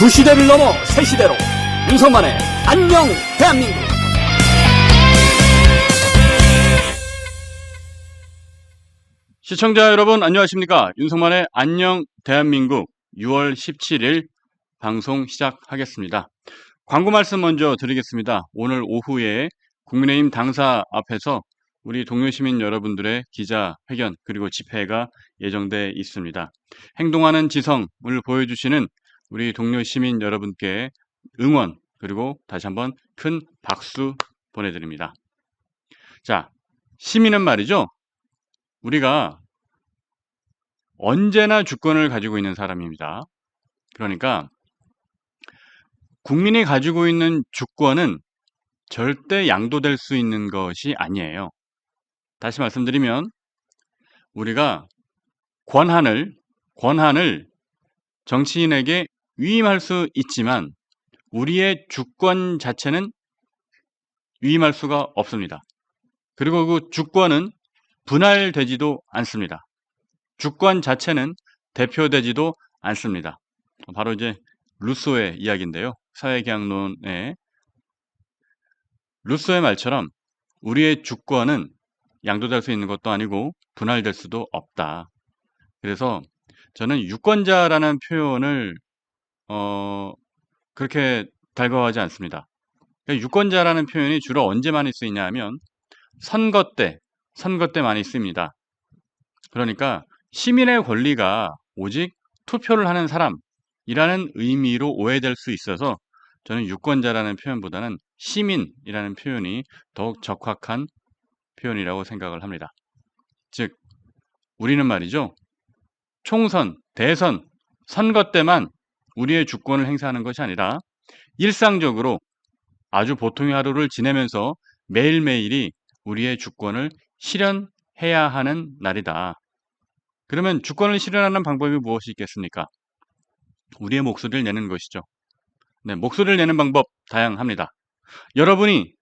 구시대를 넘어 새시대로 윤석만의 안녕 대한민국. 시청자 여러분 안녕하십니까? 윤석만의 안녕 대한민국 6월 17일 방송 시작하겠습니다. 광고 말씀 먼저 드리겠습니다. 오늘 오후에 국민의힘 당사 앞에서 우리 동료 시민 여러분들의 기자회견 그리고 집회가 예정돼 있습니다. 행동하는 지성을 보여주시는 우리 동료 시민 여러분께 응원 그리고 다시 한번 큰 박수 보내드립니다. 자, 시민은 말이죠. 우리가 언제나 주권을 가지고 있는 사람입니다. 그러니까 국민이 가지고 있는 주권은 절대 양도될 수 있는 것이 아니에요. 다시 말씀드리면 우리가 권한을 정치인에게 위임할 수 있지만 우리의 주권 자체는 위임할 수가 없습니다. 그리고 그 주권은 분할되지도 않습니다. 주권 자체는 대표되지도 않습니다. 바로 이제 루소의 이야기인데요. 사회계약론의 루소의 말처럼 우리의 주권은 양도될 수 있는 것도 아니고 분할될 수도 없다. 그래서 저는 유권자라는 표현을 그렇게 달가워하지 않습니다. 그러니까 유권자라는 표현이 주로 언제 많이 쓰이냐 하면 선거 때 많이 씁니다. 그러니까 시민의 권리가 오직 투표를 하는 사람이라는 의미로 오해될 수 있어서 저는 유권자라는 표현보다는 시민이라는 표현이 더욱 적확한 표현이라고 생각을 합니다. 즉 우리는 말이죠. 총선, 대선, 선거 때만 우리의 주권을 행사하는 것이 아니라 일상적으로 아주 보통의 하루를 지내면서 매일매일이 우리의 주권을 실현해야 하는 날이다. 그러면 주권을 실현하는 방법이 무엇이 있겠습니까? 우리의 목소리를 내는 것이죠. 네, 목소리를 내는 방법 다양합니다. 여러분이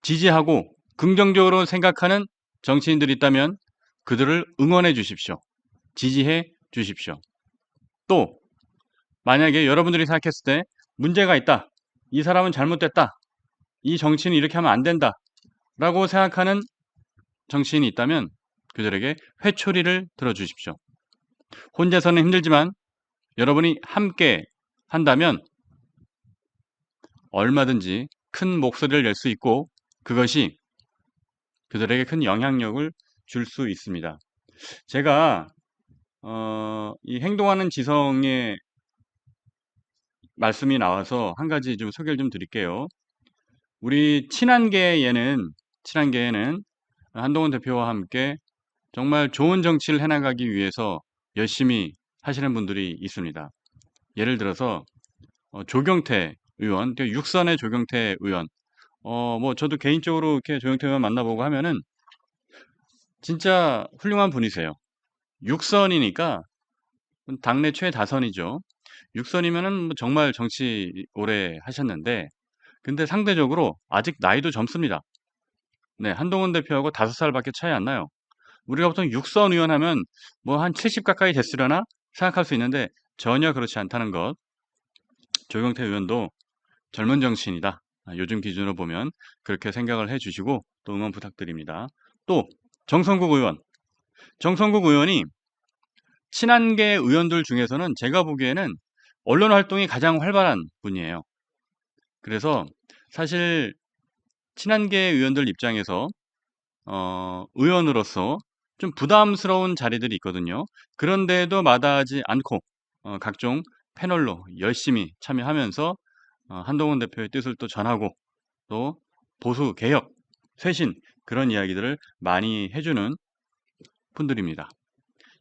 지지하고 긍정적으로 생각하는 정치인들이 있다면 그들을 응원해 주십시오. 지지해 주십시오. 또 만약에 여러분들이 생각했을 때 문제가 있다. 이 사람은 잘못됐다. 이 정치인이 이렇게 하면 안 된다. 라고 생각하는 정치인이 있다면 그들에게 회초리를 들어주십시오. 혼자서는 힘들지만 여러분이 함께 한다면 얼마든지 큰 목소리를 낼 수 있고 그것이 그들에게 큰 영향력을 줄 수 있습니다. 제가 이 행동하는 지성의 말씀이 나와서 한 가지 좀 소개를 좀 드릴게요. 우리 친한계에는 한동훈 대표와 함께 정말 좋은 정치를 해나가기 위해서 열심히 하시는 분들이 있습니다. 예를 들어서 조경태 의원, 육선의 조경태 의원, 뭐 저도 개인적으로 이렇게 조경태 의원 만나보고 하면은 진짜 훌륭한 분이세요. 육선이니까 당내 최다선이죠. 육선이면은 뭐 정말 정치 오래 하셨는데, 근데 상대적으로 아직 나이도 젊습니다. 네, 한동훈 대표하고 5살밖에 차이 안 나요. 우리가 보통 육선 의원 하면 뭐 한 70 가까이 됐으려나 생각할 수 있는데 전혀 그렇지 않다는 것. 조경태 의원도 젊은 정치인이다. 요즘 기준으로 보면 그렇게 생각을 해주시고 또 응원 부탁드립니다. 또 정성국 의원이 친한계 의원들 중에서는 제가 보기에는 언론 활동이 가장 활발한 분이에요. 그래서 사실 친한계 의원들 입장에서 의원으로서 좀 부담스러운 자리들이 있거든요. 그런데도 마다하지 않고 각종 패널로 열심히 참여하면서 한동훈 대표의 뜻을 또 전하고 또 보수, 개혁, 쇄신 그런 이야기들을 많이 해주는 분들입니다.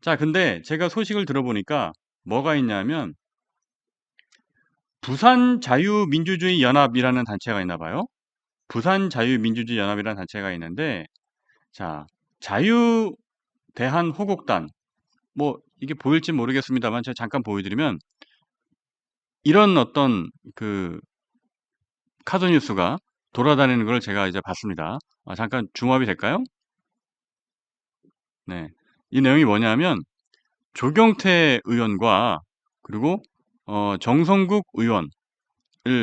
자, 근데 제가 소식을 들어보니까 뭐가 있냐면 부산자유민주주의연합이라는 단체가 있나 봐요. 부산자유민주주의연합이라는 단체가 있는데 자, 자유대한호국단 뭐 이게 보일지 모르겠습니다만 제가 잠깐 보여드리면 이런 어떤 그 카드뉴스가 돌아다니는 걸 제가 이제 봤습니다. 잠깐 줌업이 될까요? 네, 이 내용이 뭐냐면 조경태 의원과 그리고 정성국 의원을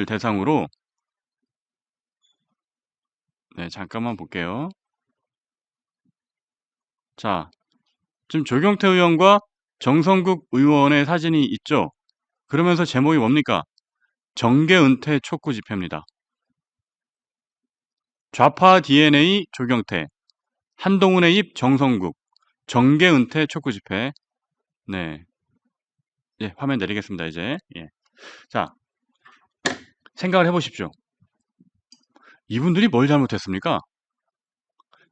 대상으로 네, 잠깐만 볼게요. 자, 지금 조경태 의원과 정성국 의원의 사진이 있죠? 그러면서 제목이 뭡니까? 정계 은퇴 촉구 집회입니다. 좌파 DNA 조경태, 한동훈의 입 정성국, 정계 은퇴 촉구 집회. 네. 예, 화면 내리겠습니다, 이제. 예. 자, 생각을 해보십시오. 이분들이 뭘 잘못했습니까?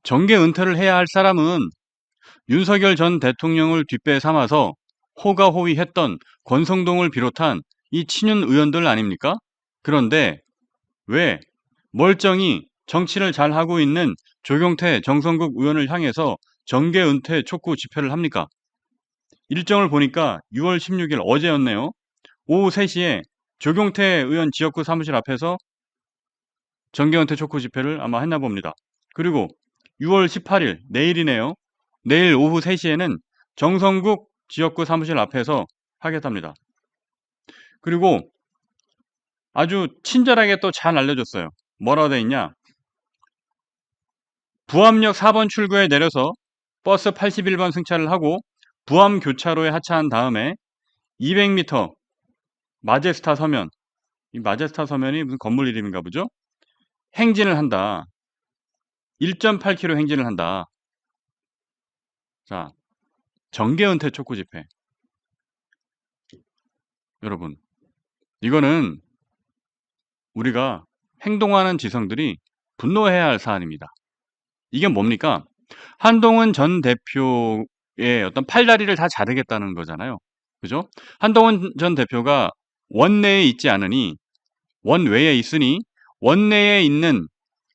정계 은퇴를 해야 할 사람은 윤석열 전 대통령을 뒷배 삼아서 호가호위했던 권성동을 비롯한 이 친윤 의원들 아닙니까? 그런데 왜 멀쩡히 정치를 잘하고 있는 조경태, 정성국 의원을 향해서 정계 은퇴 촉구 집회를 합니까? 일정을 보니까 6월 16일 어제였네요. 오후 3시에 조경태 의원 지역구 사무실 앞에서 정계 은퇴 촉구 집회를 아마 했나 봅니다. 그리고 6월 18일 내일이네요. 내일 오후 3시에는 정성국 지역구 사무실 앞에서 하겠답니다. 그리고 아주 친절하게 또 잘 알려줬어요. 뭐라고 돼 있냐? 부암역 4번 출구에 내려서 버스 81번 승차를 하고 부암 교차로에 하차한 다음에 200m 마제스타 서면, 이 마제스타 서면이 무슨 건물 이름인가 보죠? 행진을 한다. 1.8km 행진을 한다. 자, 정계 은퇴 촉구 집회. 여러분, 이거는 우리가 행동하는 지성들이 분노해야 할 사안입니다. 이게 뭡니까? 한동훈 전 대표의 어떤 팔다리를 다 자르겠다는 거잖아요. 그죠? 한동훈 전 대표가 원내에 있지 않으니, 원외에 있으니, 원내에 있는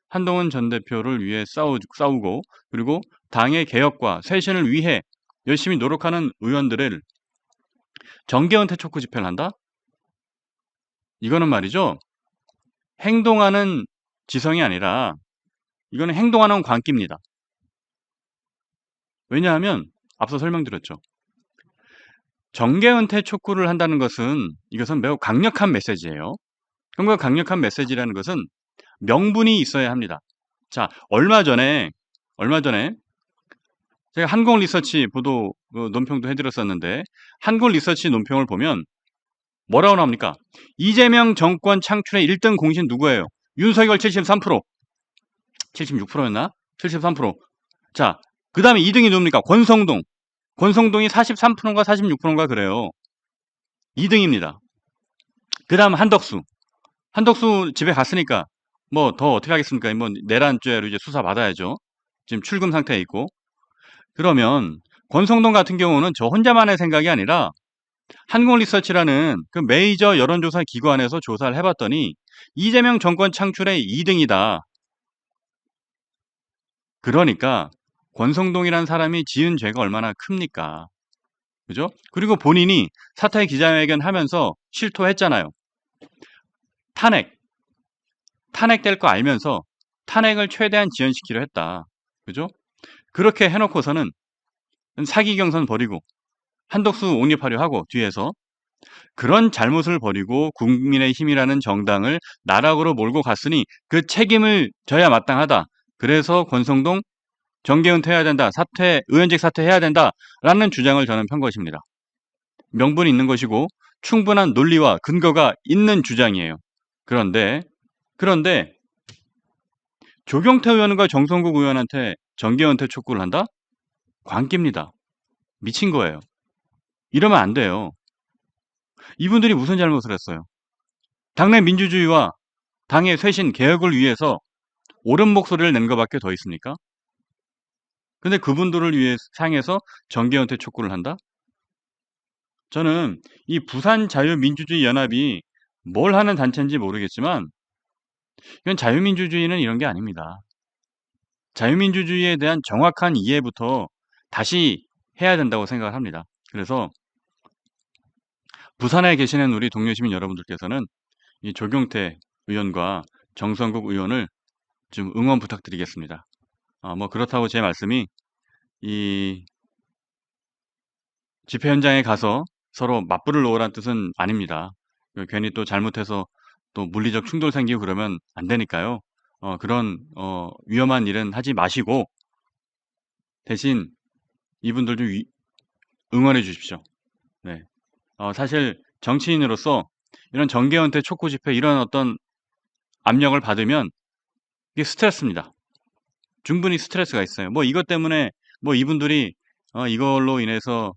한동훈 전 대표를 위해 싸우고, 그리고 당의 개혁과 쇄신을 위해 열심히 노력하는 의원들을 정계 은퇴 촉구 집회를 한다? 이거는 말이죠. 행동하는 지성이 아니라 이거는 행동하는 광기입니다. 왜냐하면 앞서 설명드렸죠. 정계 은퇴 촉구를 한다는 것은 이것은 매우 강력한 메시지예요. 그런가 강력한 메시지라는 것은 명분이 있어야 합니다. 자, 얼마 전에 제가 한국 리서치 보도 논평도 해드렸었는데 한국 리서치 논평을 보면 뭐라고 나옵니까? 이재명 정권 창출의 1등 공신 누구예요? 윤석열 73%, 76%였나? 73%. 자, 그 다음에 2등이 누굽니까? 권성동. 권성동이 43%인가 46%인가 그래요. 2등입니다. 그 다음 한덕수. 한덕수 집에 갔으니까 뭐 더 어떻게 하겠습니까? 뭐 내란죄로 이제 수사 받아야죠. 지금 출금 상태에 있고. 그러면 권성동 같은 경우는 저 혼자만의 생각이 아니라 한국리서치라는 그 메이저 여론조사 기관에서 조사를 해봤더니 이재명 정권 창출의 2등이다. 그러니까 권성동이라는 사람이 지은 죄가 얼마나 큽니까? 그죠? 그리고 본인이 사퇴 기자회견 하면서 실토했잖아요. 탄핵될 거 알면서 탄핵을 최대한 지연시키려 했다. 그죠? 그렇게 해놓고서는 사기 경선 벌이고 한덕수 옹립하려 하고 뒤에서 그런 잘못을 벌이고 국민의힘이라는 정당을 나락으로 몰고 갔으니 그 책임을 져야 마땅하다. 그래서 권성동 정계 은퇴해야 된다. 의원직 사퇴해야 된다라는 주장을 저는 편 것입니다. 명분이 있는 것이고 충분한 논리와 근거가 있는 주장이에요. 그런데 조경태 의원과 정성국 의원한테 정계 은퇴 촉구를 한다? 광기입니다. 미친 거예요. 이러면 안 돼요. 이분들이 무슨 잘못을 했어요? 당내 민주주의와 당의 쇄신 개혁을 위해서 옳은 목소리를 낸 것밖에 더 있습니까? 근데 그분들을 위해 향해서 정계 은퇴 촉구를 한다? 저는 이 부산자유민주주의 연합이 뭘 하는 단체인지 모르겠지만 이건 자유민주주의는 이런 게 아닙니다. 자유민주주의에 대한 정확한 이해부터 다시 해야 된다고 생각을 합니다. 그래서 부산에 계시는 우리 동료 시민 여러분들께서는 이 조경태 의원과 정성국 의원을 좀 응원 부탁드리겠습니다. 뭐 그렇다고 제 말씀이 이 집회 현장에 가서 서로 맞불을 놓으란 뜻은 아닙니다. 괜히 또 잘못해서 또 물리적 충돌 생기고 그러면 안 되니까요. 그런 위험한 일은 하지 마시고 대신 이분들 좀 응원해 주십시오. 네. 사실 정치인으로서 이런 정계 은퇴 촉구 집회 이런 어떤 압력을 받으면 이게 스트레스입니다. 충분히 스트레스가 있어요. 뭐 이것 때문에 뭐 이분들이 이걸로 인해서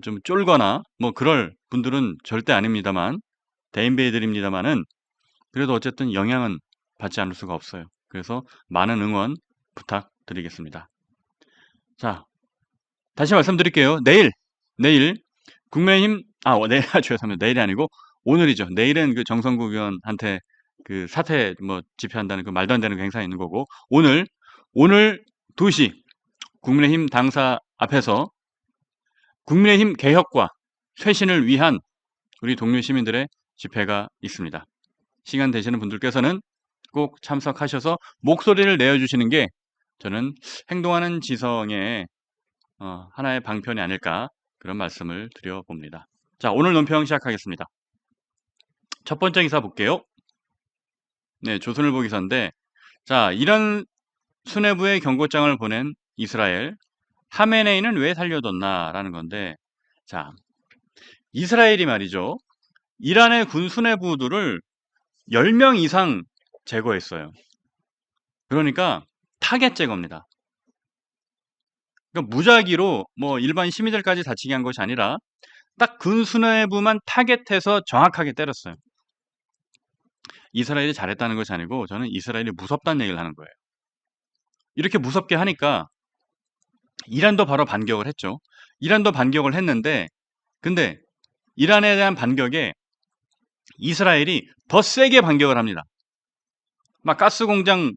좀 쫄거나 뭐 그럴 분들은 절대 아닙니다만 대인배들입니다만은 그래도 어쨌든 영향은 받지 않을 수가 없어요. 그래서 많은 응원 부탁드리겠습니다. 자, 다시 말씀드릴게요. 내일 국민의힘 내일 죄송합니다. 내일이 아니고 오늘이죠. 내일은 그 정성국 의원한테 그 사퇴 집회한다는 그 말도 안 되는 그 행사 있는 거고 오늘 2시 국민의힘 당사 앞에서 국민의힘 개혁과 쇄신을 위한 우리 동료 시민들의 집회가 있습니다. 시간 되시는 분들께서는 꼭 참석하셔서 목소리를 내어주시는 게 저는 행동하는 지성의 하나의 방편이 아닐까 그런 말씀을 드려봅니다. 자, 오늘 논평 시작하겠습니다. 첫 번째 기사 볼게요. 네, 조선일보 기사인데 자, 이란 수뇌부에 경고장을 보낸 이스라엘 하메네이는 왜 살려뒀나라는 건데 자, 이스라엘이 말이죠. 이란의 군 수뇌부들을 10명 이상 제거했어요. 그러니까 타겟 제거입니다. 그러니까 무작위로 뭐 일반 시민들까지 다치게 한 것이 아니라 딱 군 수뇌부만 타겟해서 정확하게 때렸어요. 이스라엘이 잘했다는 것이 아니고 저는 이스라엘이 무섭다는 얘기를 하는 거예요. 이렇게 무섭게 하니까 이란도 바로 반격을 했죠. 이란도 반격을 했는데 근데 이란에 대한 반격에 이스라엘이 더 세게 반격을 합니다. 막 가스 공장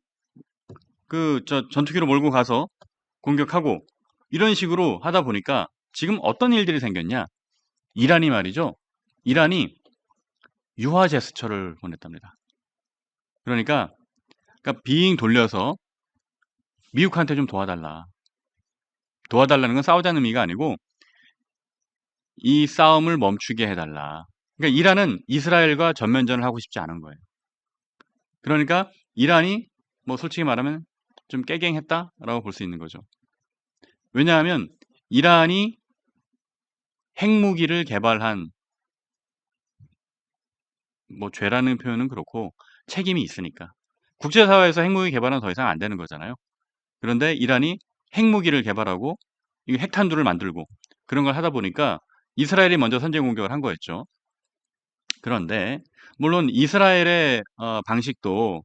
전투기로 몰고 가서 공격하고 이런 식으로 하다 보니까 지금 어떤 일들이 생겼냐? 이란이 말이죠. 이란이 유화 제스처를 보냈답니다. 그러니까 빙 돌려서 미국한테 좀 도와달라. 도와달라는 건 싸우자는 의미가 아니고 이 싸움을 멈추게 해달라. 그러니까 이란은 이스라엘과 전면전을 하고 싶지 않은 거예요. 그러니까 이란이 뭐 솔직히 말하면 좀 깨갱했다라고 볼 수 있는 거죠. 왜냐하면 이란이 핵무기를 개발한 뭐 죄라는 표현은 그렇고 책임이 있으니까. 국제사회에서 핵무기 개발은 더 이상 안 되는 거잖아요. 그런데 이란이 핵무기를 개발하고 핵탄두를 만들고 그런 걸 하다 보니까 이스라엘이 먼저 선제 공격을 한 거였죠. 그런데 물론 이스라엘의 방식도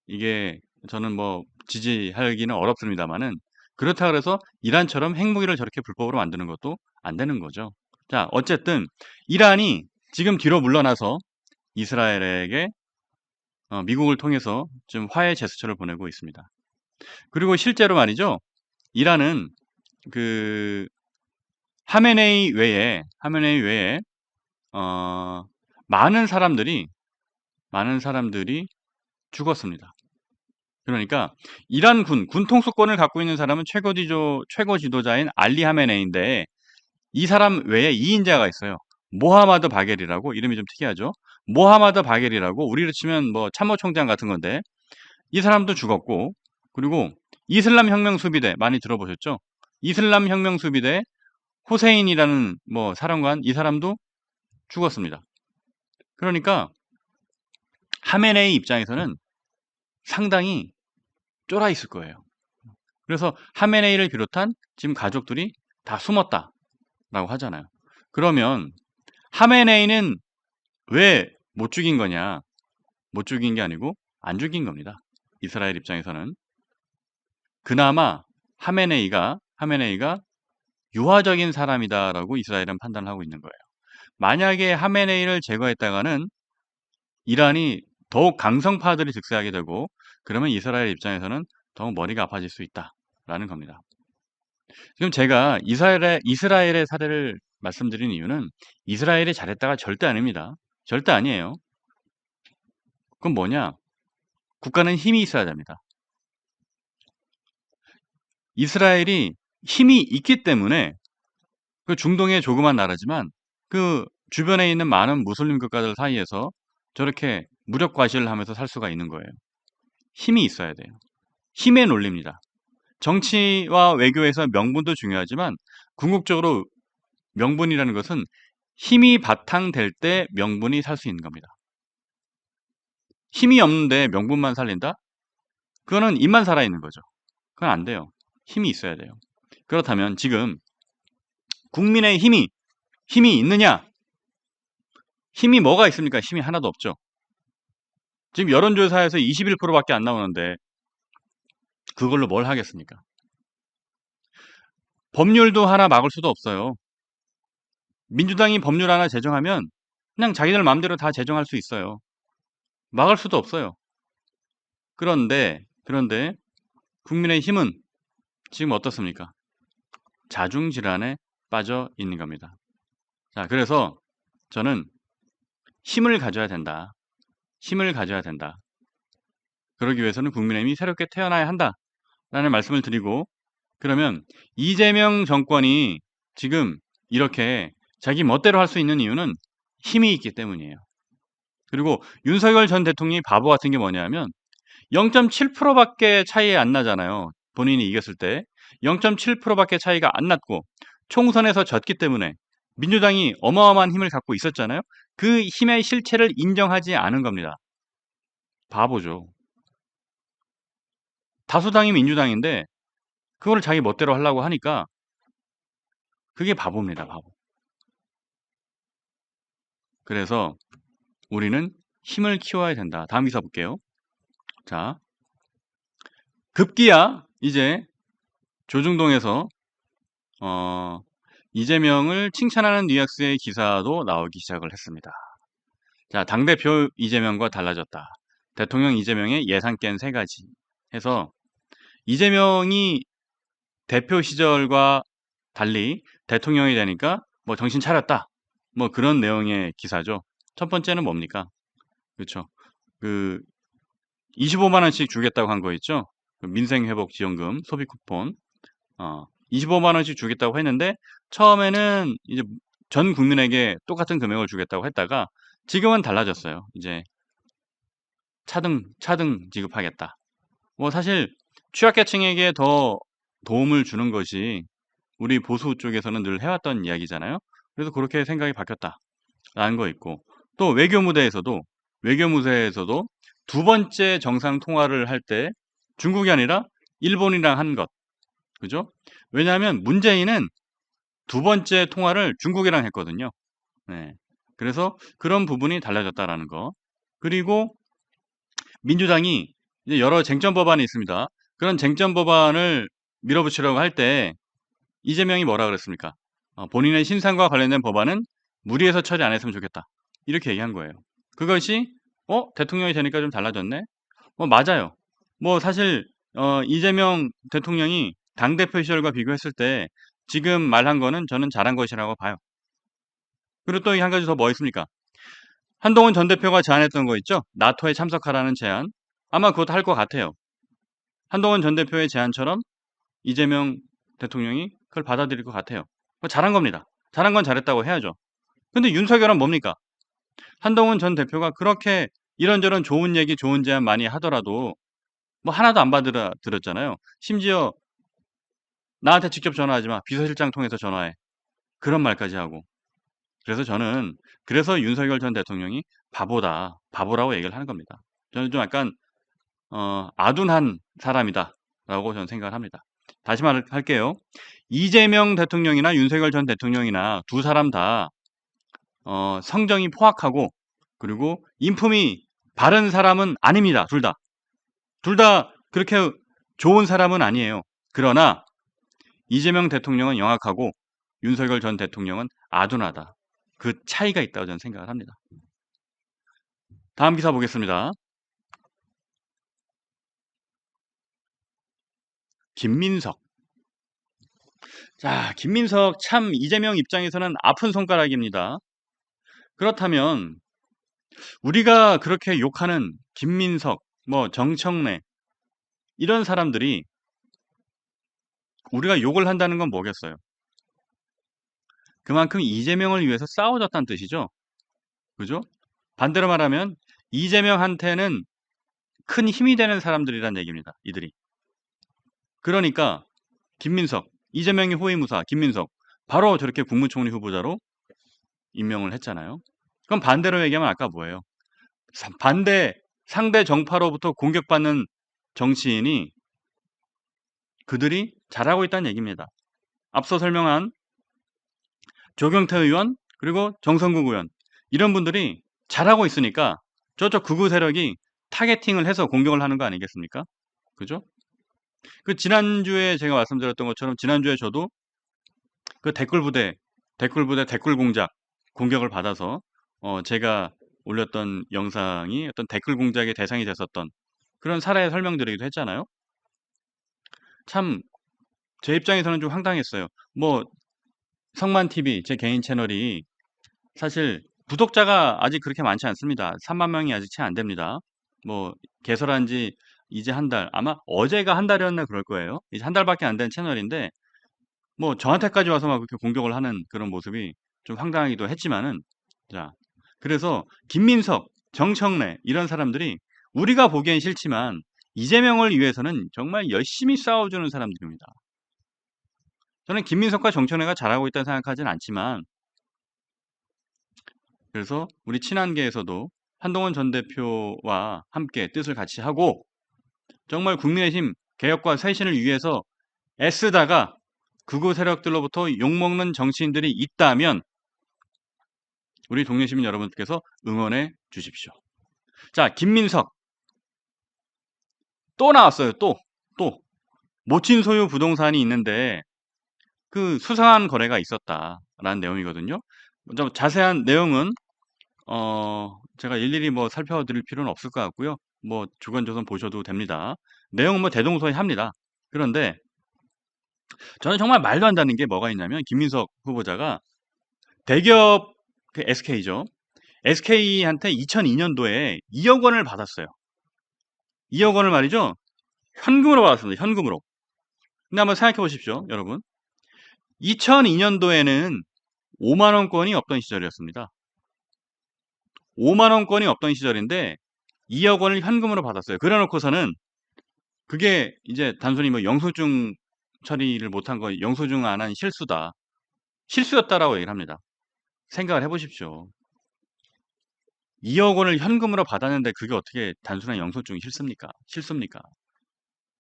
이게 저는 뭐 지지하기는 어렵습니다만은 그렇다 그래서 이란처럼 핵무기를 저렇게 불법으로 만드는 것도 안 되는 거죠. 자, 어쨌든 이란이 지금 뒤로 물러나서 이스라엘에게 미국을 통해서 좀 화해 제스처를 보내고 있습니다. 그리고 실제로 말이죠. 이란은 그 하메네이 외에 많은 사람들이 죽었습니다. 그러니까 이란 군 통수권을 갖고 있는 사람은 최고 지도자인 알리 하메네이인데 이 사람 외에 2인자가 있어요. 모하마드 바겔이라고 이름이 좀 특이하죠. 모하마드 바겔이라고 우리로 치면 뭐 참모총장 같은 건데 이 사람도 죽었고 그리고 이슬람 혁명 수비대 많이 들어보셨죠? 이슬람 혁명 수비대 호세인이라는 뭐 사령관 이 사람도 죽었습니다. 그러니까 하메네이 입장에서는 상당히 쫄아 있을 거예요. 그래서 하메네이를 비롯한 지금 가족들이 다 숨었다라고 하잖아요. 그러면 하메네이는 왜 못 죽인 거냐? 못 죽인 게 아니고 안 죽인 겁니다. 이스라엘 입장에서는 그나마 하메네이가 유화적인 사람이다라고 이스라엘은 판단을 하고 있는 거예요. 만약에 하메네이를 제거했다가는 이란이 더욱 강성파들이 득세하게 되고 그러면 이스라엘 입장에서는 더욱 머리가 아파질 수 있다라는 겁니다. 지금 제가 이스라엘의 사례를 말씀드린 이유는 이스라엘이 잘했다가 절대 아닙니다. 절대 아니에요. 그건 뭐냐? 국가는 힘이 있어야 됩니다. 이스라엘이 힘이 있기 때문에 그 중동의 조그만 나라지만 그 주변에 있는 많은 무슬림 국가들 사이에서 저렇게 무력 과시를 하면서 살 수가 있는 거예요. 힘이 있어야 돼요. 힘의 논리입니다. 정치와 외교에서 명분도 중요하지만 궁극적으로 명분이라는 것은 힘이 바탕될 때 명분이 살 수 있는 겁니다. 힘이 없는데 명분만 살린다? 그거는 입만 살아있는 거죠. 그건 안 돼요. 힘이 있어야 돼요. 그렇다면 지금 국민의 힘이 있느냐? 힘이 뭐가 있습니까? 힘이 하나도 없죠. 지금 여론조사에서 21%밖에 안 나오는데 그걸로 뭘 하겠습니까? 법률도 하나 막을 수도 없어요. 민주당이 법률 하나 제정하면 그냥 자기들 마음대로 다 제정할 수 있어요. 막을 수도 없어요. 그런데 국민의힘은 지금 어떻습니까? 자중질환에 빠져 있는 겁니다. 자, 그래서 저는 힘을 가져야 된다. 힘을 가져야 된다. 그러기 위해서는 국민의힘이 새롭게 태어나야 한다라는 말씀을 드리고, 그러면 이재명 정권이 지금 이렇게 자기 멋대로 할 수 있는 이유는 힘이 있기 때문이에요. 그리고 윤석열 전 대통령이 바보 같은 게 뭐냐면 0.7%밖에 차이 안 나잖아요. 본인이 이겼을 때 0.7%밖에 차이가 안 났고 총선에서 졌기 때문에 민주당이 어마어마한 힘을 갖고 있었잖아요. 그 힘의 실체를 인정하지 않은 겁니다. 바보죠. 다수당이 민주당인데 그거를 자기 멋대로 하려고 하니까 그게 바보입니다. 바보. 그래서 우리는 힘을 키워야 된다. 다음 기사 볼게요. 자, 급기야 이제 조중동에서 이재명을 칭찬하는 뉘앙스의 기사도 나오기 시작을 했습니다. 자, 당대표 이재명과 달라졌다. 대통령 이재명의 예상 깬 3가지 해서 이재명이 대표 시절과 달리 대통령이 되니까 뭐 정신 차렸다. 뭐 그런 내용의 기사죠. 첫 번째는 뭡니까? 그렇죠. 그 25만 원씩 주겠다고 한 거 있죠. 그 민생회복지원금 소비 쿠폰 25만 원씩 주겠다고 했는데 처음에는 이제 전 국민에게 똑같은 금액을 주겠다고 했다가 지금은 달라졌어요. 이제 차등 지급하겠다. 뭐 사실 취약계층에게 더 도움을 주는 것이 우리 보수 쪽에서는 늘 해왔던 이야기잖아요. 그래서 그렇게 생각이 바뀌었다라는 거 있고 또 외교무대에서도 두 번째 정상 통화를 할 때 중국이 아니라 일본이랑 한 것. 그죠? 왜냐하면 문재인은 두 번째 통화를 중국이랑 했거든요. 네. 그래서 그런 부분이 달라졌다라는 거. 그리고 민주당이 이제 여러 쟁점 법안이 있습니다. 그런 쟁점 법안을 밀어붙이려고 할 때 이재명이 뭐라 그랬습니까? 본인의 신상과 관련된 법안은 무리해서 처리 안 했으면 좋겠다. 이렇게 얘기한 거예요. 그것이 대통령이 되니까 좀 달라졌네? 맞아요. 뭐 사실 이재명 대통령이 당대표 시절과 비교했을 때 지금 말한 거는 저는 잘한 것이라고 봐요. 그리고 또 한 가지 더 뭐 있습니까? 한동훈 전 대표가 제안했던 거 있죠? 나토에 참석하라는 제안. 아마 그것도 할 것 같아요. 한동훈 전 대표의 제안처럼 이재명 대통령이 그걸 받아들일 것 같아요. 잘한 겁니다. 잘한 건 잘했다고 해야죠. 근데 윤석열은 뭡니까? 한동훈 전 대표가 그렇게 이런저런 좋은 얘기, 좋은 제안 많이 하더라도 뭐 하나도 안 받아들였잖아요. 심지어 나한테 직접 전화하지 마. 비서실장 통해서 전화해. 그런 말까지 하고. 그래서 저는 그래서 윤석열 전 대통령이 바보다. 바보라고 얘기를 하는 겁니다. 저는 좀 약간 아둔한 사람이다라고 저는 생각을 합니다. 다시 말할게요. 이재명 대통령이나 윤석열 전 대통령이나 두 사람 다 성정이 포악하고 그리고 인품이 바른 사람은 아닙니다. 둘 다. 둘 다 그렇게 좋은 사람은 아니에요. 그러나 이재명 대통령은 영악하고 윤석열 전 대통령은 아둔하다. 그 차이가 있다고 저는 생각을 합니다. 다음 기사 보겠습니다. 김민석. 자, 김민석 참 이재명 입장에서는 아픈 손가락입니다. 그렇다면 우리가 그렇게 욕하는 김민석, 뭐 정청래 이런 사람들이 우리가 욕을 한다는 건 뭐겠어요? 그만큼 이재명을 위해서 싸워줬다는 뜻이죠. 그죠? 반대로 말하면 이재명한테는 큰 힘이 되는 사람들이란 얘기입니다. 이들이. 그러니까 김민석, 이재명의 호위무사 김민석 바로 저렇게 국무총리 후보자로 임명을 했잖아요. 그럼 반대로 얘기하면 아까 뭐예요? 상대 정파로부터 공격받는 정치인이 그들이 잘하고 있다는 얘기입니다. 앞서 설명한 조경태 의원 그리고 정성국 의원 이런 분들이 잘하고 있으니까 저쪽 극우 세력이 타겟팅을 해서 공격을 하는 거 아니겠습니까? 그죠? 그 지난주에 제가 말씀드렸던 것처럼 지난주에 저도 그 댓글 공작 공격을 받아서 제가 올렸던 영상이 어떤 댓글 공작의 대상이 됐었던 그런 사례 설명드리기도 했잖아요. 참 제 입장에서는 좀 황당했어요. 뭐 성만TV 제 개인 채널이 사실 구독자가 아직 그렇게 많지 않습니다. 3만 명이 아직 채 안 됩니다. 뭐 개설한 지 이제 한 달, 아마 어제가 한 달이었나 그럴 거예요. 이제 한 달밖에 안 된 채널인데 뭐 저한테까지 와서 막 그렇게 공격을 하는 그런 모습이 좀 황당하기도 했지만은 자, 그래서 김민석, 정청래 이런 사람들이 우리가 보기엔 싫지만 이재명을 위해서는 정말 열심히 싸워주는 사람들입니다. 저는 김민석과 정청래가 잘하고 있다고 생각하진 않지만 그래서 우리 친한계에서도 한동훈 전 대표와 함께 뜻을 같이 하고 정말 국민의힘 개혁과 쇄신을 위해서 애쓰다가 극우 세력들로부터 욕먹는 정치인들이 있다면 우리 동료 시민 여러분께서 응원해 주십시오. 자, 김민석 또 나왔어요. 또 모친 소유 부동산이 있는데 그 수상한 거래가 있었다라는 내용이거든요. 좀 자세한 내용은 제가 일일이 뭐 살펴드릴 필요는 없을 것 같고요. 뭐 주간조선 보셔도 됩니다. 내용은 뭐 대동소이합니다. 그런데 저는 정말 말도 안 되는 게 뭐가 있냐면 김민석 후보자가 대기업 그 SK죠. SK한테 2002년도에 2억 원을 받았어요. 2억 원을 말이죠. 현금으로 받았습니다. 현금으로. 근데 한번 생각해 보십시오, 여러분. 2002년도에는 5만 원권이 없던 시절이었습니다. 5만 원권이 없던 시절인데 2억 원을 현금으로 받았어요. 그래 놓고서는 그게 이제 단순히 뭐 영수증 처리를 못한 거, 영수증 안 한 실수다. 실수였다라고 얘기를 합니다. 생각을 해 보십시오. 2억 원을 현금으로 받았는데 그게 어떻게 단순한 영수증이 실수입니까?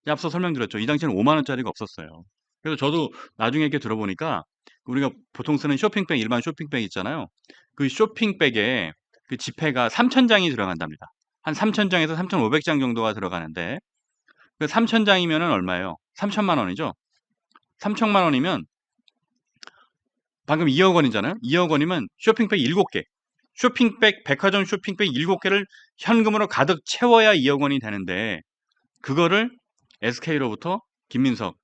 앞서 설명드렸죠. 이 당시에는 5만 원짜리가 없었어요. 그래서 저도 나중에 이렇게 들어보니까 우리가 보통 쓰는 쇼핑백, 일반 쇼핑백 있잖아요. 그 쇼핑백에 그 지폐가 3,000장이 들어간답니다. 한 3,000장에서 3,500장 정도가 들어가는데 그 3,000장이면은 얼마예요? 3천만 원이죠. 3천만 원이면 방금 2억 원이잖아요. 2억 원이면 쇼핑백 7개. 쇼핑백, 백화점 쇼핑백 7개를 현금으로 가득 채워야 2억 원이 되는데 그거를 SK로부터 김민석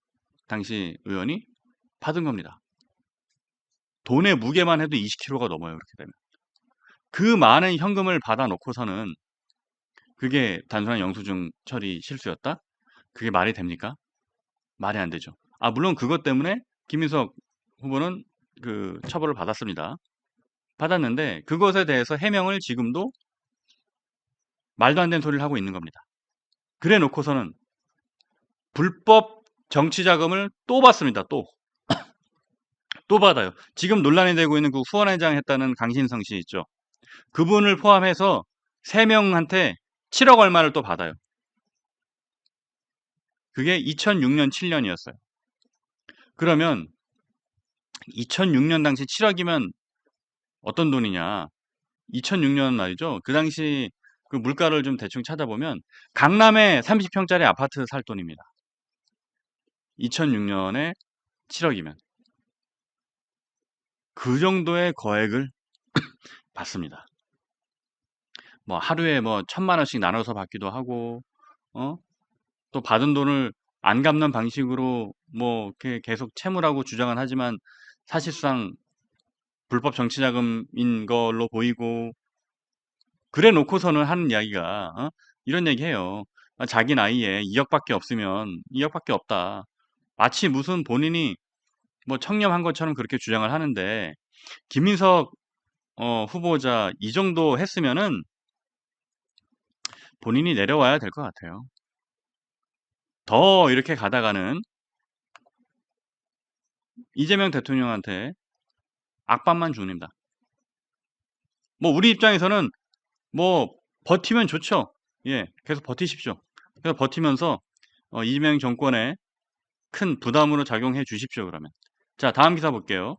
당시 의원이 받은 겁니다. 돈의 무게만 해도 20kg가 넘어요. 그렇게 되면. 그 많은 현금을 받아놓고서는 그게 단순한 영수증 처리 실수였다? 그게 말이 됩니까? 말이 안 되죠. 물론 그것 때문에 김민석 후보는 그 처벌을 받았습니다. 받았는데 그것에 대해서 해명을 지금도 말도 안 되는 소리를 하고 있는 겁니다. 그래 놓고서는 불법 정치 자금을 또 받습니다. 또 받아요. 지금 논란이 되고 있는 그 후원회장 했다는 강신성 씨 있죠. 그분을 포함해서 3명한테 7억 얼마를 또 받아요. 그게 2006년, 7년이었어요. 그러면 2006년 당시 7억이면 어떤 돈이냐? 2006년 말이죠. 그 당시 그 물가를 좀 대충 찾아보면 강남에 30평짜리 아파트 살 돈입니다. 2006년에 7억이면 그 정도의 거액을 받습니다. 뭐 하루에 뭐 1,000만 원씩 나눠서 받기도 하고, 또 받은 돈을 안 갚는 방식으로 뭐 이렇게 계속 채무라고 주장은 하지만 사실상 불법 정치자금인 걸로 보이고 그래 놓고서는 하는 이야기가 이런 얘기해요. 자기 나이에 2억밖에 없으면 2억밖에 없다. 마치 무슨 본인이 뭐 청렴한 것처럼 그렇게 주장을 하는데 김민석 후보자 이 정도 했으면은 본인이 내려와야 될 것 같아요. 더 이렇게 가다가는 이재명 대통령한테 악반만 죽는다. 뭐 우리 입장에서는 뭐 버티면 좋죠. 예, 계속 버티십시오. 그래서 버티면서 이재명 정권에 큰 부담으로 작용해 주십시오. 그러면 자, 다음 기사 볼게요.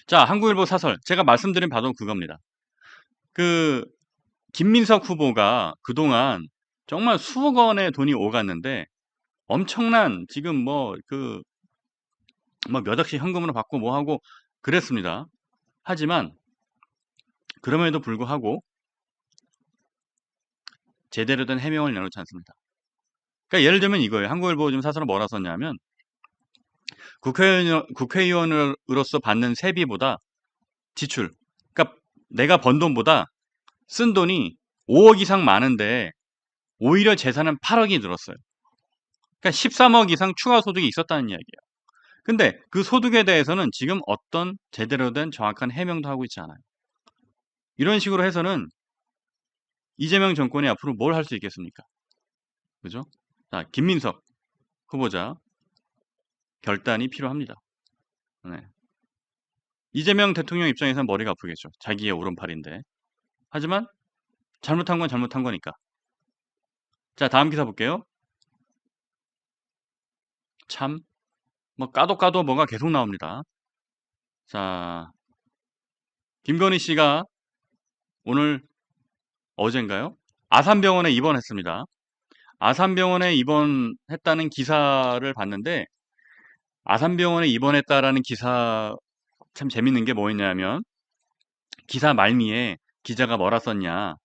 자, 한국일보 사설. 제가 말씀드린 바로 그겁니다. 그 김민석 후보가 그동안 정말 수억 원의 돈이 오갔는데 엄청난 지금 뭐 몇 억씩 현금으로 받고 뭐 하고 그랬습니다. 하지만 그럼에도 불구하고 제대로 된 해명을 내놓지 않습니다. 그러니까 예를 들면 이거예요. 한국일보 지금 사설은 뭐라 썼냐면 국회의원으로서 받는 세비보다 지출, 그러니까 내가 번 돈보다 쓴 돈이 5억 이상 많은데 오히려 재산은 8억이 늘었어요. 그러니까 13억 이상 추가 소득이 있었다는 이야기예요. 근데 그 소득에 대해서는 지금 어떤 제대로 된 정확한 해명도 하고 있지 않아요. 이런 식으로 해서는 이재명 정권이 앞으로 뭘 할 수 있겠습니까? 그죠? 자, 김민석 후보자 결단이 필요합니다. 네. 이재명 대통령 입장에서는 머리가 아프겠죠. 자기의 오른팔인데. 하지만 잘못한 건 잘못한 거니까. 자, 다음 기사 볼게요. 참, 뭐 까도 뭐가 계속 나옵니다. 자, 김건희 씨가 오늘 어젠가요? 아산병원에 입원했습니다. 아산병원에 입원했다는 기사를 봤는데 아산병원에 입원했다라는 기사 참 재밌는 게 뭐였냐면 기사 말미에 기자가 뭐라 썼냐.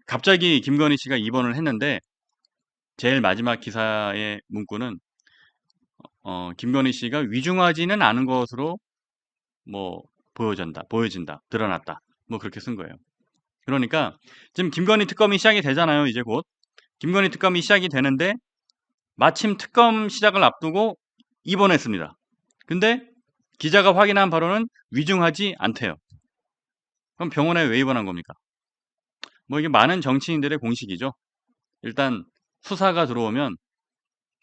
갑자기 김건희 씨가 입원을 했는데 제일 마지막 기사의 문구는 김건희 씨가 위중하지는 않은 것으로 뭐 보여진다, 드러났다. 뭐 그렇게 쓴 거예요. 그러니까 지금 김건희 특검이 시작이 되잖아요. 이제 곧 김건희 특검이 시작이 되는데 마침 특검 시작을 앞두고 입원했습니다. 근데 기자가 확인한 바로는 위중하지 않대요. 그럼 병원에 왜 입원한 겁니까? 뭐 이게 많은 정치인들의 공식이죠. 일단 수사가 들어오면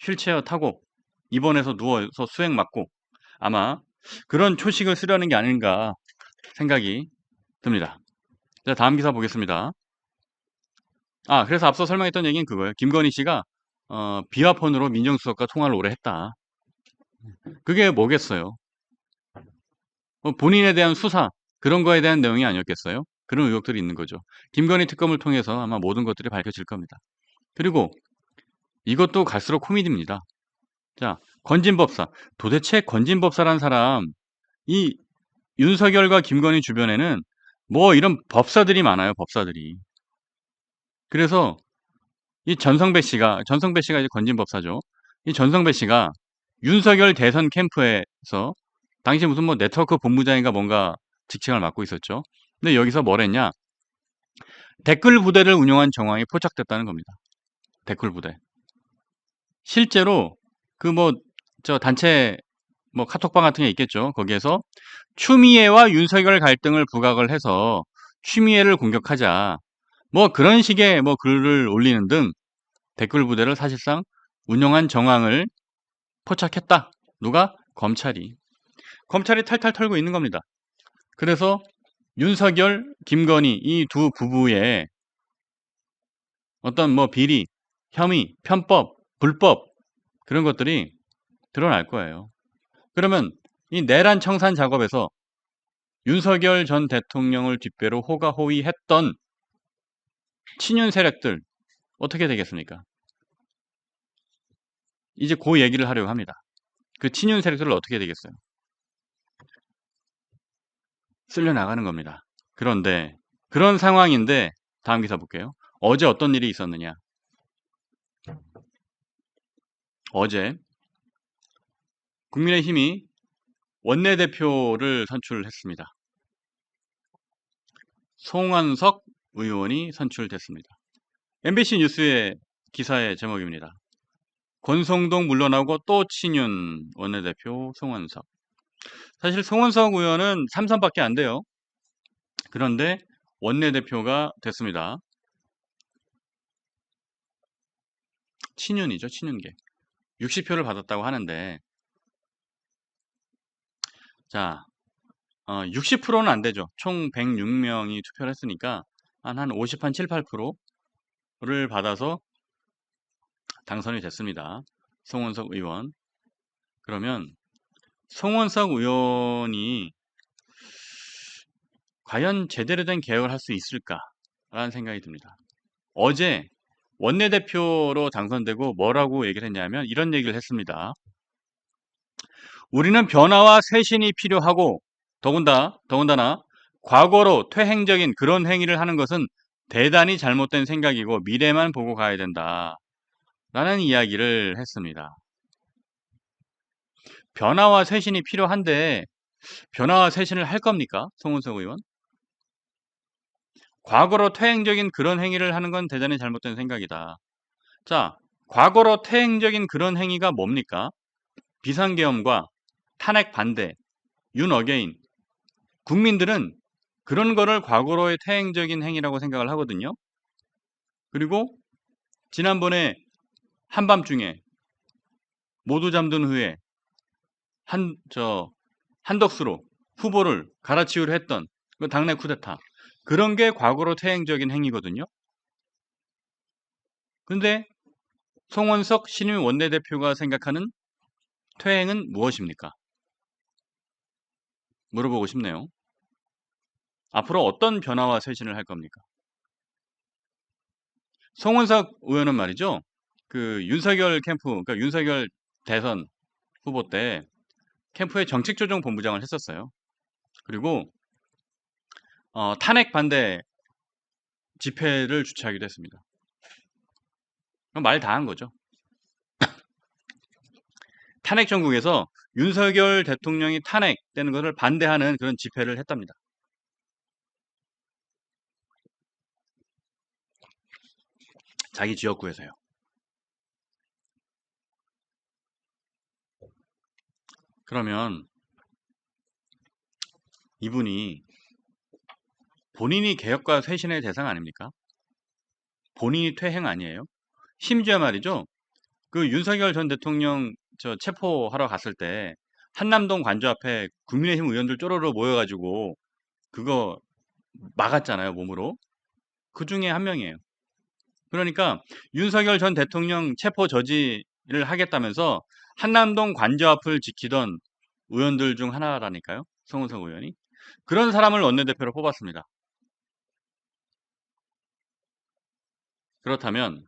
휠체어 타고 입원해서 누워서 수액 맞고 아마 그런 초식을 쓰려는 게 아닌가 생각이 듭니다. 자, 다음 기사 보겠습니다. 그래서 앞서 설명했던 얘기는 그거예요. 김건희 씨가 비화폰으로 민정수석과 통화를 오래 했다. 그게 뭐겠어요? 본인에 대한 수사 그런 거에 대한 내용이 아니었겠어요? 그런 의혹들이 있는 거죠. 김건희 특검을 통해서 아마 모든 것들이 밝혀질 겁니다. 그리고 이것도 갈수록 코미디입니다. 자, 건진법사. 도대체 건진법사란 사람, 이 윤석열과 김건희 주변에는 뭐 이런 법사들이 많아요, 법사들이. 그래서 이 전성배 씨가 이제 건진법사죠. 이 전성배 씨가 윤석열 대선 캠프에서 당시 무슨 뭐 네트워크 본부장인가 뭔가 직책을 맡고 있었죠. 근데 여기서 뭘 했냐? 댓글 부대를 운영한 정황이 포착됐다는 겁니다. 댓글 부대. 실제로 단체 카톡방 같은 게 있겠죠. 거기에서 추미애와 윤석열 갈등을 부각을 해서 추미애를 공격하자. 뭐 그런 식의 글을 올리는 등 댓글 부대를 사실상 운영한 정황을 포착했다. 누가? 검찰이 탈탈 털고 있는 겁니다. 그래서 윤석열, 김건희 이 두 부부의 어떤 비리, 혐의, 편법, 불법 그런 것들이 드러날 거예요. 그러면 이 내란 청산 작업에서 윤석열 전 대통령을 뒷배로 호가호위했던 친윤 세력들 어떻게 되겠습니까? 이제 그 얘기를 하려고 합니다. 그 친윤 세력들을 어떻게 되겠어요? 쓸려나가는 겁니다. 그런데 그런 상황인데 다음 기사 볼게요. 어제 어떤 일이 있었느냐? 어제 국민의힘이 원내대표를 선출했습니다. 송원석 의원이 선출됐습니다. MBC 뉴스의 기사의 제목입니다. 권성동 물러나고 또 친윤 원내대표 송원석. 사실 송원석 의원은 3선밖에 안 돼요. 그런데 원내대표가 됐습니다. 친윤이죠, 친윤계. 60표를 받았다고 하는데, 자, 60%는 안 되죠. 총 106명이 투표를 했으니까 한 50, 한 7, 8%를 받아서 당선이 됐습니다. 송원석 의원. 그러면 송원석 의원이 과연 제대로 된 개혁을 할 수 있을까라는 생각이 듭니다. 어제 원내대표로 당선되고 뭐라고 얘기를 했냐면 이런 얘기를 했습니다. 우리는 변화와 쇄신이 필요하고 더군다나 과거로 퇴행적인 그런 행위를 하는 것은 대단히 잘못된 생각이고 미래만 보고 가야 된다. 라는 이야기를 했습니다. 변화와 쇄신이 필요한데 변화와 쇄신을 할 겁니까? 송은석 의원? 과거로 퇴행적인 그런 행위를 하는 건 대단히 잘못된 생각이다. 자, 과거로 퇴행적인 그런 행위가 뭡니까? 비상계엄과 탄핵 반대, 윤 어게인. 국민들은 그런 거를 과거로의 퇴행적인 행위라고 생각을 하거든요. 그리고 지난번에 한밤중에 모두 잠든 후에 한덕수로 후보를 갈아치우려 했던 그 당내 쿠데타. 그런 게 과거로 퇴행적인 행위거든요. 근데 송원석 신임 원내대표가 생각하는 퇴행은 무엇입니까? 물어보고 싶네요. 앞으로 어떤 변화와 쇄신을 할 겁니까? 송원석 의원은 말이죠. 그 윤석열 캠프, 그러니까 윤석열 대선 후보 때 캠프의 정책조정본부장을 했었어요. 그리고 탄핵 반대 집회를 주최하기도 했습니다. 말 다 한 거죠. 탄핵 전국에서 윤석열 대통령이 탄핵되는 것을 반대하는 그런 집회를 했답니다. 자기 지역구에서요. 그러면 이분이 본인이 개혁과 쇄신의 대상 아닙니까? 본인이 퇴행 아니에요? 심지어 말이죠. 그 윤석열 전 대통령 체포하러 갔을 때 한남동 관저 앞에 국민의힘 의원들 쪼로로 모여가지고 그거 막았잖아요, 몸으로. 그 중에 한 명이에요. 그러니까 윤석열 전 대통령 체포 저지를 하겠다면서 한남동 관저 앞을 지키던 의원들 중 하나라니까요. 송은석 의원이. 그런 사람을 원내대표로 뽑았습니다. 그렇다면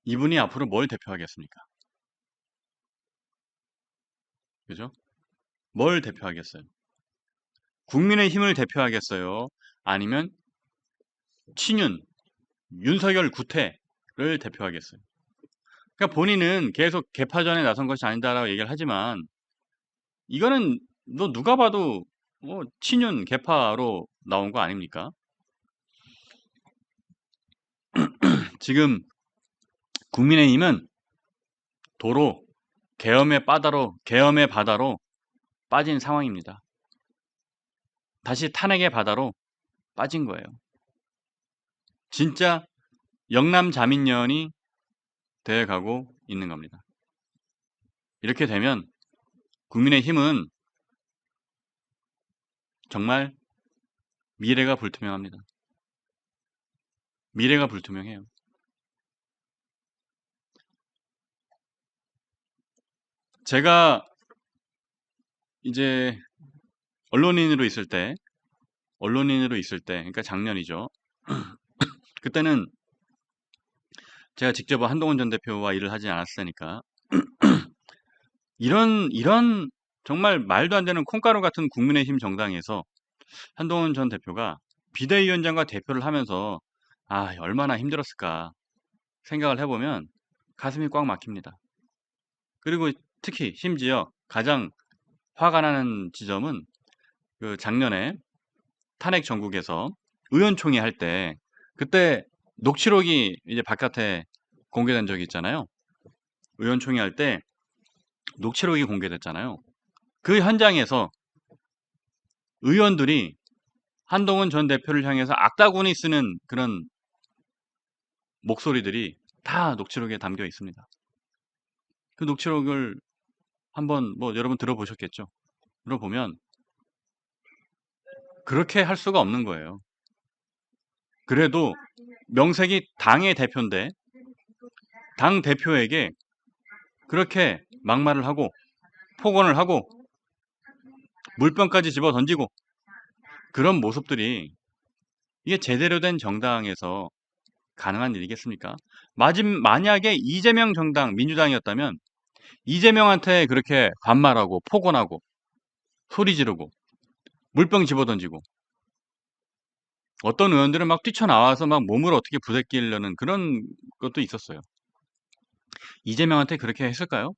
이분이 앞으로 뭘 대표하겠습니까? 그죠? 뭘 대표하겠어요? 국민의힘을 대표하겠어요? 아니면 친윤, 윤석열 구태를 대표하겠어요? 그러니까 본인은 계속 개파전에 나선 것이 아니다라고 얘기를 하지만 이거는 누가 봐도 친윤 개파로 나온 거 아닙니까? 지금 국민의힘은 도로 계엄의 바다로 빠진 상황입니다. 다시 탄핵의 바다로 빠진 거예요. 진짜 영남 자민련이 되어가고 있는 겁니다. 이렇게 되면 국민의힘은 정말 미래가 불투명합니다. 미래가 불투명해요. 제가 이제 언론인으로 있을 때, 그러니까 작년이죠. 그때는 제가 직접 한동훈 전 대표와 일을 하지 않았으니까 이런 정말 말도 안 되는 콩가루 같은 국민의힘 정당에서 한동훈 전 대표가 비대위원장과 대표를 하면서 얼마나 힘들었을까 생각을 해보면 가슴이 꽉 막힙니다. 그리고 특히 심지어 가장 화가 나는 지점은 그 작년에 탄핵 전국에서 의원총회 할 때 그때 녹취록이 이제 바깥에 공개된 적이 있잖아요. 의원총회 할 때 녹취록이 공개됐잖아요. 그 현장에서 의원들이 한동훈 전 대표를 향해서 악다구니 쓰는 그런 목소리들이 다 녹취록에 담겨 있습니다. 그 녹취록을 한번 뭐 여러분 들어보셨겠죠? 들어보면 그렇게 할 수가 없는 거예요. 그래도 명색이 당의 대표인데 당 대표에게 그렇게 막말을 하고 폭언을 하고 물병까지 집어 던지고 그런 모습들이 이게 제대로 된 정당에서 가능한 일이겠습니까? 만약에 이재명 정당, 민주당이었다면 이재명한테 그렇게 반말하고 폭언하고 소리 지르고 물병 집어 던지고 어떤 의원들은 막 뛰쳐나와서 막 몸을 어떻게 부대끼려는 그런 것도 있었어요. 이재명한테 그렇게 했을까요?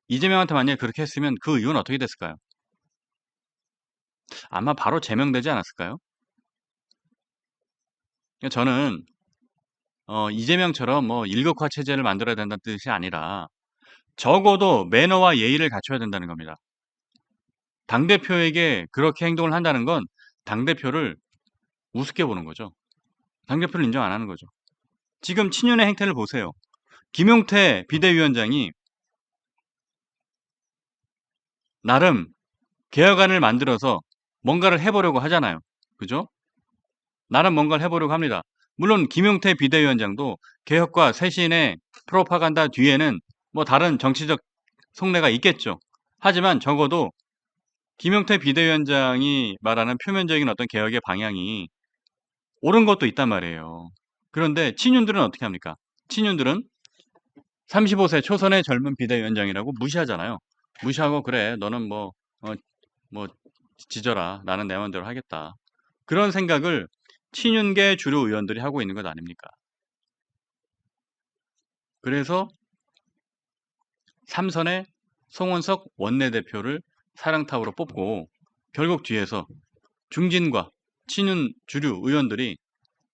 이재명한테 만약에 그렇게 했으면 그 의원 어떻게 됐을까요? 아마 바로 제명되지 않았을까요? 저는 이재명처럼 뭐 일극화 체제를 만들어야 된다는 뜻이 아니라 적어도 매너와 예의를 갖춰야 된다는 겁니다. 당대표에게 그렇게 행동을 한다는 건 당대표를 우습게 보는 거죠. 당대표를 인정 안 하는 거죠. 지금 친윤의 행태를 보세요. 김용태 비대위원장이 나름 개혁안을 만들어서 뭔가를 해보려고 하잖아요. 그죠? 나름 뭔가를 해보려고 합니다. 물론 김용태 비대위원장도 개혁과 쇄신의 프로파간다 뒤에는 뭐 다른 정치적 속내가 있겠죠. 하지만 적어도 김용태 비대위원장이 말하는 표면적인 어떤 개혁의 방향이 옳은 것도 있단 말이에요. 그런데 친윤들은 어떻게 합니까? 친윤들은 35세 초선의 젊은 비대위원장이라고 무시하잖아요. 무시하고 그래 너는 뭐 지져라 나는 내 마음대로 하겠다. 그런 생각을 친윤계 주류 의원들이 하고 있는 것 아닙니까? 그래서 삼선의 송원석 원내대표를 사령탑으로 뽑고 결국 뒤에서 중진과 친윤 주류 의원들이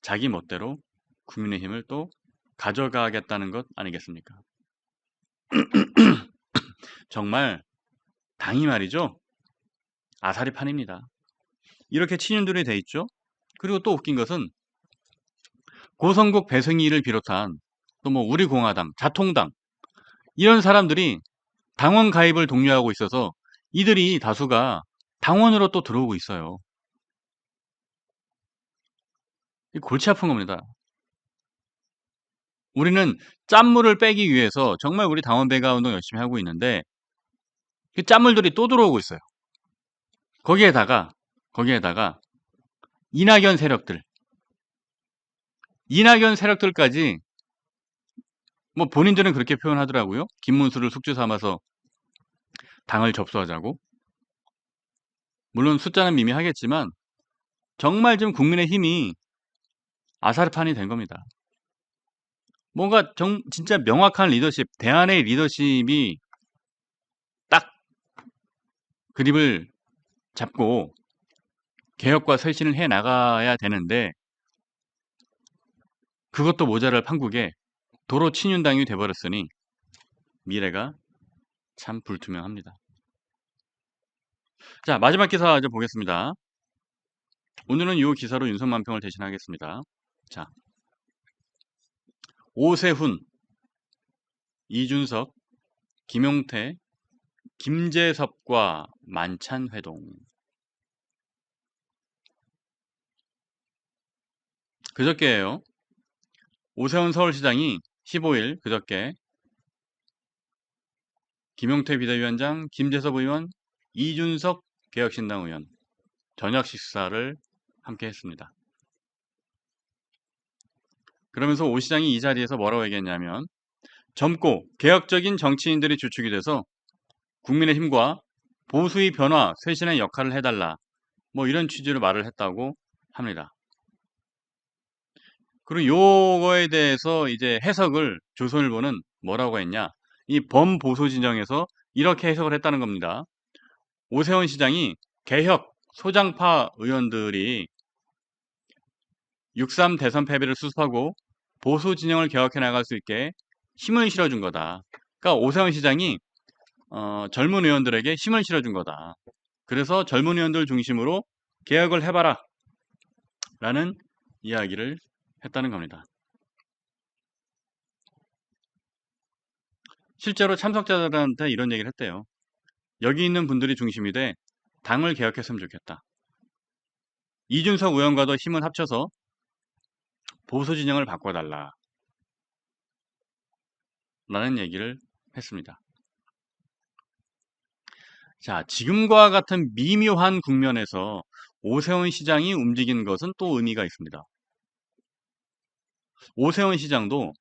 자기 멋대로 국민의힘을 또 가져가겠다는 것 아니겠습니까? 정말 당이 말이죠. 아사리판입니다. 이렇게 친윤들이 돼 있죠. 그리고 또 웃긴 것은 고성국 배승희를 비롯한 또 뭐 우리공화당, 자통당 이런 사람들이 당원 가입을 독려하고 있어서 이들이 다수가 당원으로 또 들어오고 있어요. 골치 아픈 겁니다. 우리는 짠물을 빼기 위해서 정말 우리 당원 배가 운동 열심히 하고 있는데 그 짠물들이 또 들어오고 있어요. 거기에다가 이낙연 세력들까지 뭐 본인들은 그렇게 표현하더라고요. 김문수를 숙주 삼아서 당을 접수하자고. 물론 숫자는 미미하겠지만 정말 좀 국민의힘이 아사르판이 된 겁니다. 뭔가 진짜 명확한 리더십, 대안의 리더십이 딱 그립을 잡고 개혁과 쇄신을 해 나가야 되는데 그것도 모자랄 판국에 도로 친윤당이 돼버렸으니 미래가 참 불투명합니다. 자, 마지막 기사 좀 보겠습니다. 오늘은 이 기사로 윤석만평을 대신하겠습니다. 자, 오세훈, 이준석, 김용태, 김재섭과 만찬 회동. 그저께예요. 오세훈 서울시장이 15일 그저께 김용태 비대위원장, 김재섭 의원, 이준석 개혁신당 의원 저녁 식사를 함께 했습니다. 그러면서 오 시장이 이 자리에서 뭐라고 얘기했냐면 젊고 개혁적인 정치인들이 주축이 돼서 국민의힘과 보수의 변화, 쇄신의 역할을 해달라 뭐 이런 취지로 말을 했다고 합니다. 그리고 요거에 대해서 이제 해석을 조선일보는 뭐라고 했냐 이 범보수 진영에서 이렇게 해석을 했다는 겁니다. 오세훈 시장이 개혁 소장파 의원들이 6.3 대선 패배를 수습하고 보수 진영을 개혁해 나갈 수 있게 힘을 실어준 거다. 그러니까 오세훈 시장이 젊은 의원들에게 힘을 실어준 거다. 그래서 젊은 의원들 중심으로 개혁을 해봐라 라는 이야기를 했다는 겁니다. 실제로 참석자들한테 이런 얘기를 했대요. 여기 있는 분들이 중심이 돼 당을 개혁했으면 좋겠다. 이준석 의원과도 힘을 합쳐서 보수 진영을 바꿔달라 라는 얘기를 했습니다. 자, 지금과 같은 미묘한 국면에서 오세훈 시장이 움직인 것은 또 의미가 있습니다. 오세훈 시장도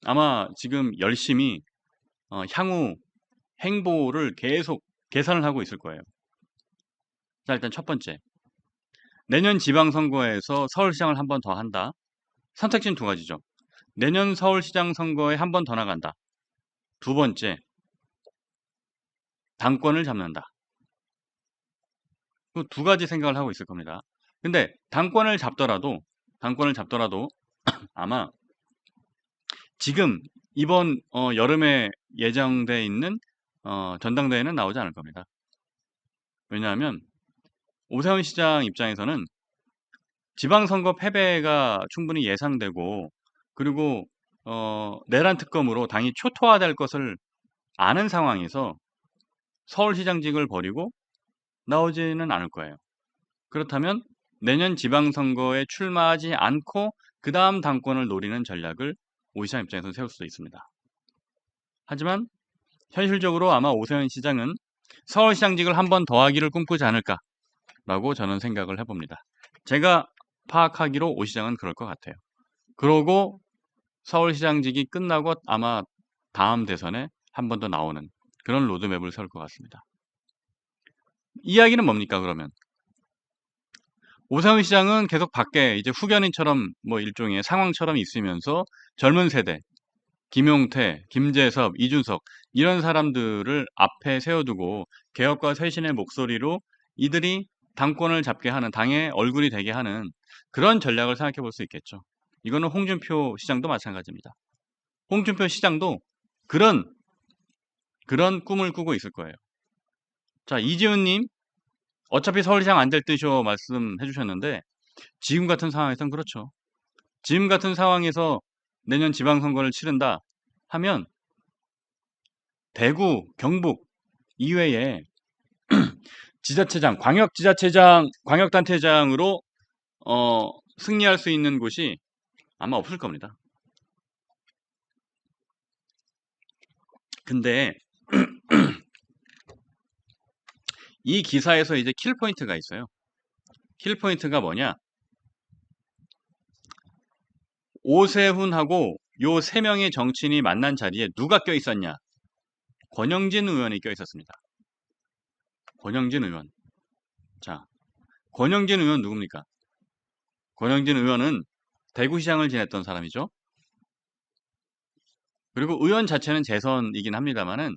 아마 지금 열심히 향후 행보를 계속 계산을 하고 있을 거예요. 자, 일단 첫 번째. 내년 지방선거에서 서울시장을 한 번 더 한다. 선택지는 두 가지죠. 내년 서울시장 선거에 한 번 더 나간다. 두 번째, 당권을 잡는다. 그 두 가지 생각을 하고 있을 겁니다. 근데 당권을 잡더라도 아마 지금 이번 여름에 예정돼 있는 전당대회는 나오지 않을 겁니다. 왜냐하면 오세훈 시장 입장에서는 지방선거 패배가 충분히 예상되고 그리고 내란 특검으로 당이 초토화될 것을 아는 상황에서 서울시장직을 버리고 나오지는 않을 거예요. 그렇다면 내년 지방선거에 출마하지 않고 그 다음 당권을 노리는 전략을 오 시장 입장에서는 세울 수도 있습니다. 하지만 현실적으로 아마 오세훈 시장은 서울시장직을 한 번 더 하기를 꿈꾸지 않을까라고 저는 생각을 해봅니다. 제가 파악하기로 오 시장은 그럴 것 같아요. 그러고 서울시장직이 끝나고 아마 다음 대선에 한 번 더 나오는 그런 로드맵을 세울 것 같습니다. 이야기는 뭡니까 그러면? 오세훈 시장은 계속 밖에 이제 후견인처럼 뭐 일종의 상황처럼 있으면서 젊은 세대, 김용태, 김재섭, 이준석 이런 사람들을 앞에 세워두고 개혁과 쇄신의 목소리로 이들이 당권을 잡게 하는, 당의 얼굴이 되게 하는 그런 전략을 생각해 볼 수 있겠죠. 이거는 홍준표 시장도 마찬가지입니다. 홍준표 시장도 그런 꿈을 꾸고 있을 거예요. 자, 이지훈님 어차피 서울시장 안 될 듯이요 말씀해 주셨는데 지금 같은 상황에서는 그렇죠. 지금 같은 상황에서 내년 지방선거를 치른다 하면 대구, 경북 이외에 지자체장, 광역지자체장, 광역단체장으로 승리할 수 있는 곳이 아마 없을 겁니다. 근데 이 기사에서 이제 킬포인트가 있어요. 킬포인트가 뭐냐? 오세훈하고 요 세 명의 정치인이 만난 자리에 누가 껴 있었냐? 권영진 의원이 껴 있었습니다. 권영진 의원. 자, 권영진 의원 누굽니까? 권영진 의원은 대구시장을 지냈던 사람이죠. 그리고 의원 자체는 재선이긴 합니다만은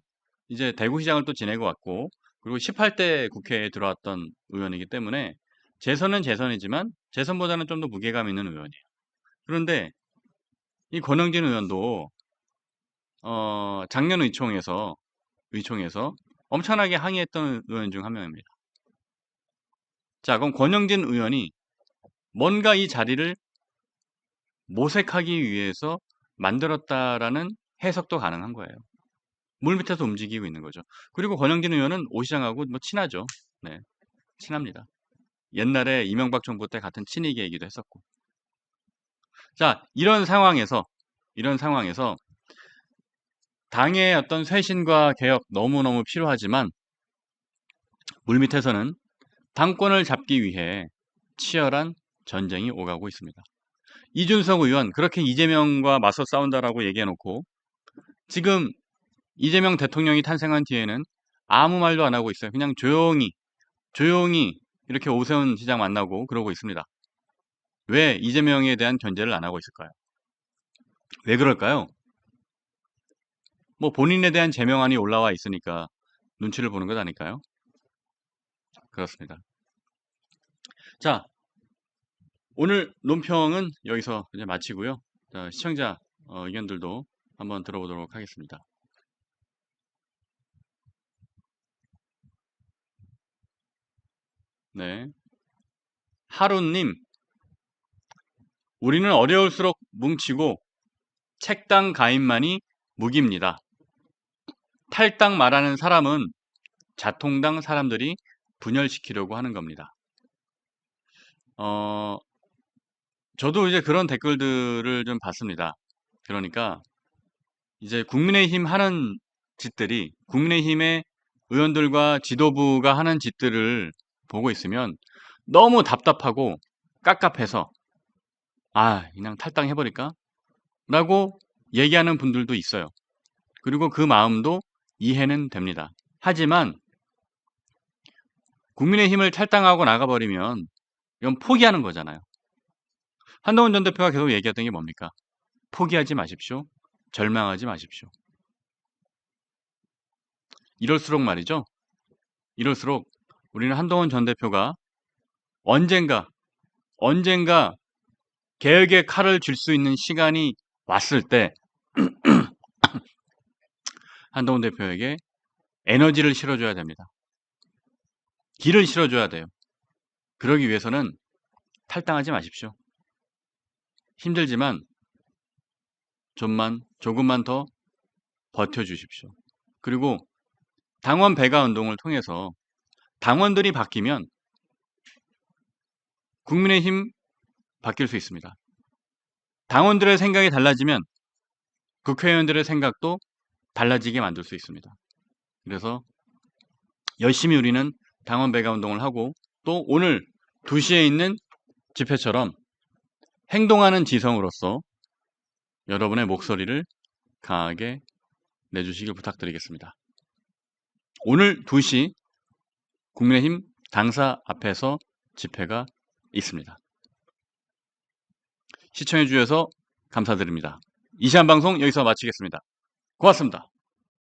이제 대구시장을 또 지내고 왔고 그리고 18대 국회에 들어왔던 의원이기 때문에 재선은 재선이지만 재선보다는 좀 더 무게감 있는 의원이에요. 그런데 이 권영진 의원도 작년 의총에서 엄청나게 항의했던 의원 중 한 명입니다. 자, 그럼 권영진 의원이 뭔가 이 자리를 모색하기 위해서 만들었다라는 해석도 가능한 거예요. 물밑에서 움직이고 있는 거죠. 그리고 권영진 의원은 오 시장하고 뭐 친하죠. 네, 친합니다. 옛날에 이명박 정부 때 같은 친이계이기도 했었고. 자, 이런 상황에서 당의 어떤 쇄신과 개혁 너무너무 필요하지만 물밑에서는 당권을 잡기 위해 치열한 전쟁이 오가고 있습니다. 이준석 의원 그렇게 이재명과 맞서 싸운다라고 얘기해놓고 지금 이재명 대통령이 탄생한 뒤에는 아무 말도 안 하고 있어요. 그냥 조용히 이렇게 오세훈 시장 만나고 그러고 있습니다. 왜 이재명에 대한 견제를 안 하고 있을까요? 왜 그럴까요? 뭐 본인에 대한 제명안이 올라와 있으니까 눈치를 보는 것 아닐까요? 그렇습니다. 자, 오늘 논평은 여기서 이제 마치고요. 자, 시청자 의견들도 한번 들어보도록 하겠습니다. 네. 하루님, 우리는 어려울수록 뭉치고 책당 가입만이 무기입니다. 탈당 말하는 사람은 자통당 사람들이 분열시키려고 하는 겁니다. 저도 이제 그런 댓글들을 좀 봤습니다. 그러니까 이제 국민의힘 하는 짓들이 국민의힘의 의원들과 지도부가 하는 짓들을 보고 있으면 너무 답답하고 깝깝해서 그냥 탈당해버릴까? 라고 얘기하는 분들도 있어요. 그리고 그 마음도 이해는 됩니다. 하지만 국민의힘을 탈당하고 나가버리면 이건 포기하는 거잖아요. 한동훈 전 대표가 계속 얘기했던 게 뭡니까? 포기하지 마십시오. 절망하지 마십시오. 이럴수록 말이죠. 이럴수록 우리는 한동훈 전 대표가 언젠가 개혁의 칼을 쥘 수 있는 시간이 왔을 때 한동훈 대표에게 에너지를 실어줘야 됩니다. 길을 실어줘야 돼요. 그러기 위해서는 탈당하지 마십시오. 힘들지만 조금만 더 버텨주십시오. 그리고 당원 배가 운동을 통해서 당원들이 바뀌면 국민의힘 바뀔 수 있습니다. 당원들의 생각이 달라지면 국회의원들의 생각도 달라지게 만들 수 있습니다. 그래서 열심히 우리는 당원 배가 운동을 하고 또 오늘 2시에 있는 집회처럼 행동하는 지성으로서 여러분의 목소리를 강하게 내주시길 부탁드리겠습니다. 오늘 2시 국민의힘 당사 앞에서 집회가 있습니다. 시청해 주셔서 감사드립니다. 이 시간 방송 여기서 마치겠습니다. 고맙습니다.